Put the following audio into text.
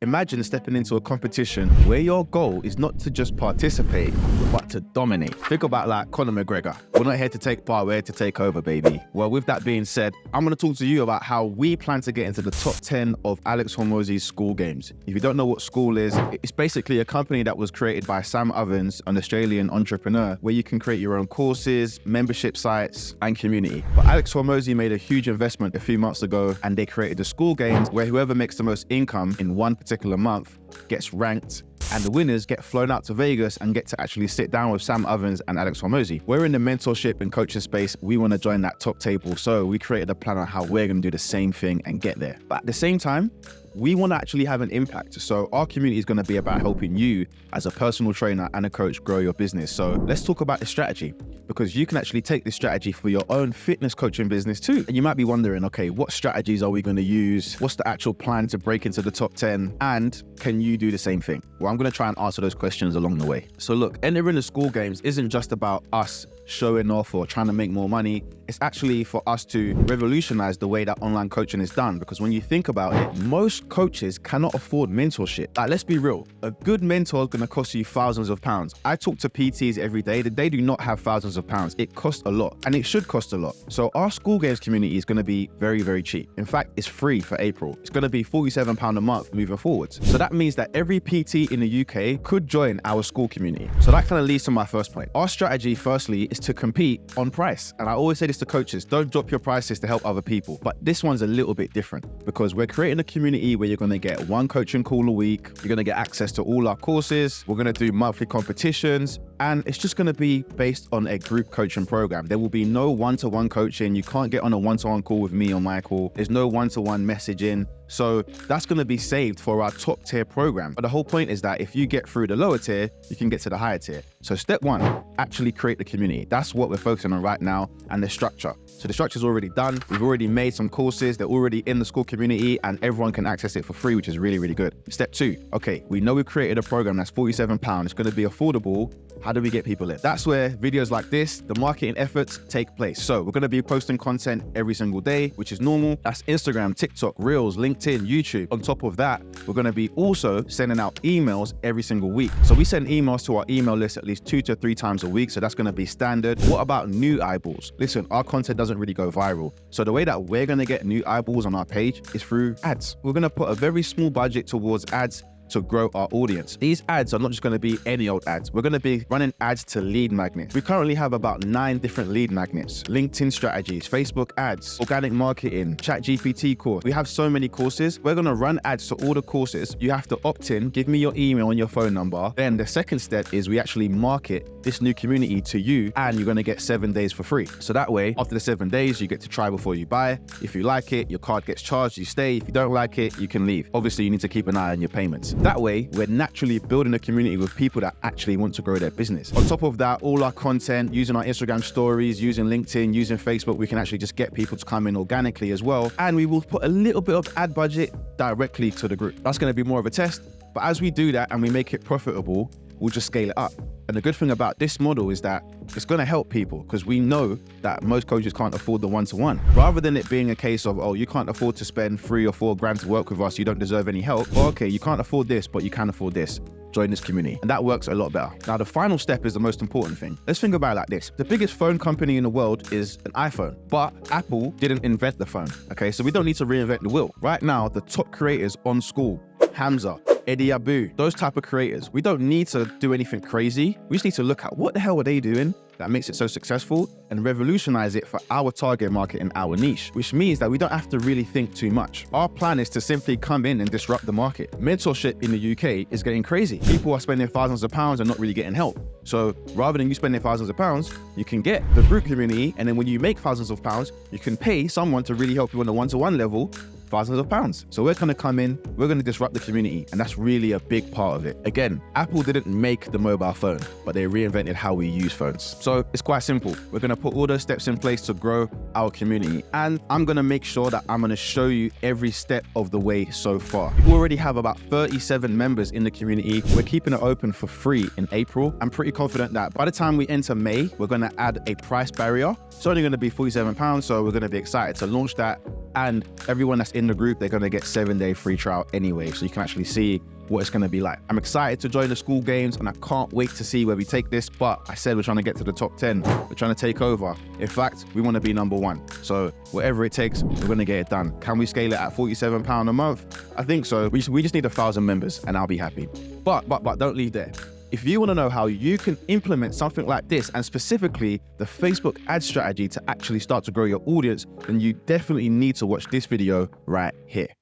Imagine stepping into a competition where your goal is not to just participate, but to dominate. Think about like Conor McGregor. We're not here to take part, we're here to take over, baby. Well, with that being said, I'm going to talk to you about how we plan to get into the top 10 of Alex Hormozi's Skool games. If you don't know what Skool is, it's basically a company that was created by Sam Ovens, an Australian entrepreneur, where you can create your own courses, membership sites, and community. But Alex Hormozi made a huge investment a few months ago, and they created the Skool games where whoever makes the most income in one particular month gets ranked, and the winners get flown out to Vegas and get to actually sit down with Sam Ovens and Alex Hormozi. We're in the mentorship and coaching space. We want to join that top table, so we created a plan on how we're going to do the same thing and get there. But at the same time, we want to actually have an impact. So our community is going to be about helping you as a personal trainer and a coach grow your business. So let's talk about the strategy, because you can actually take this strategy for your own fitness coaching business too. And you might be wondering, okay, what strategies are we going to use? What's the actual plan to break into the top 10? And can you do the same thing? Well, I'm going to try and answer those questions along the way. So look, entering the Skool games isn't just about us showing off or trying to make more money. It's actually for us to revolutionize the way that online coaching is done. Because when you think about it, most coaches cannot afford mentorship. Like, let's be real. A good mentor is going to cost you thousands of pounds. I talk to PTs every day that they do not have thousands of pounds. It costs a lot, and it should cost a lot. So our Skool games community is going to be very, very cheap. In fact, it's free for April. It's going to be £47 a month moving forwards. So that means that every PT in the UK could join our Skool community. So that kind of leads to my first point. Our strategy, firstly, is to compete on price. And I always say this to coaches, don't drop your prices to help other people. But this one's a little bit different, because we're creating a community where you're going to get one coaching call a week. You're going to get access to all our courses. We're going to do monthly competitions. And it's just going to be based on a group coaching program. There will be no one-to-one coaching. You can't get on a one-to-one call with me or Michael. There's no one-to-one messaging. So that's going to be saved for our top tier program. But the whole point is that if you get through the lower tier, you can get to the higher tier. So step one, actually create the community. That's what we're focusing on right now, and the structure. So the structure's already done. We've already made some courses. They're already in the Skool community, and everyone can access it for free, which is really, really good. Step two, okay, we know we've created a program that's £47. It's going to be affordable. How do we get people in? That's where videos like this, the marketing efforts take place. So we're going to be posting content every single day, which is normal. That's Instagram, TikTok, Reels, LinkedIn, YouTube. On top of that, we're going to be also sending out emails every single week. So we send emails to our email list at least 2 to 3 times a week. So that's going to be standard. What about new eyeballs? Listen, our content doesn't really go viral. So the way that we're going to get new eyeballs on our page is through ads. We're going to put a very small budget towards ads to grow our audience. These ads are not just going to be any old ads. We're going to be running ads to lead magnets. We currently have about 9 different lead magnets: LinkedIn strategies, Facebook ads, organic marketing, ChatGPT course. We have so many courses. We're going to run ads to all the courses. You have to opt in, give me your email and your phone number. Then the second step is we actually market this new community to you, and you're going to get 7 days for free. So that way, after the 7 days, you get to try before you buy. If you like it, your card gets charged, you stay. If you don't like it, you can leave. Obviously, you need to keep an eye on your payments. That way, we're naturally building a community with people that actually want to grow their business. On top of that, all our content, using our Instagram stories, using LinkedIn, using Facebook, we can actually just get people to come in organically as well. And we will put a little bit of ad budget directly to the group. That's going to be more of a test. But as we do that and we make it profitable, we'll just scale it up. And the good thing about this model is that it's going to help people, because we know that most coaches can't afford the one-to-one. Rather than it being a case of, oh, you can't afford to spend 3 or 4 grand to work with us, you don't deserve any help. Or, okay, you can't afford this, but you can afford this. Join this community. And that works a lot better. Now, the final step is the most important thing. Let's think about it like this. The biggest phone company in the world is an iPhone, but Apple didn't invent the phone. Okay, so we don't need to reinvent the wheel. Right now, the top creators on Skool, Hamza, Eddie Abu, those type of creators, we don't need to do anything crazy. We just need to look at what the hell are they doing that makes it so successful and revolutionize it for our target market and our niche, which means that we don't have to really think too much. Our plan is to simply come in and disrupt the market. Mentorship in the UK is getting crazy. People are spending thousands of pounds and not really getting help. So rather than you spending thousands of pounds, you can get the group community, and then when you make thousands of pounds, you can pay someone to really help you on a one-to-one level, thousands of pounds. So we're going to come in, we're going to disrupt the community, and that's really a big part of it. Again, Apple didn't make the mobile phone, but they reinvented how we use phones. So it's quite simple. We're going to put all those steps in place to grow our community, and I'm going to make sure that I'm going to show you every step of the way so far. We already have about 37 members in the community. We're keeping it open for free in April. I'm pretty confident that by the time we enter May, we're going to add a price barrier. It's only going to be £47, so we're going to be excited to launch that, and everyone that's in the group, they're going to get 7-day free trial anyway. So you can actually see what it's going to be like. I'm excited to join the Skool games and I can't wait to see where we take this. But I said we're trying to get to the top 10. We're trying to take over. In fact, we want to be number 1. So whatever it takes, we're going to get it done. Can we scale it at £47 a month? I think so. We just need 1,000 members and I'll be happy. But don't leave there. If you want to know how you can implement something like this, and specifically the Facebook ad strategy to actually start to grow your audience, then you definitely need to watch this video right here.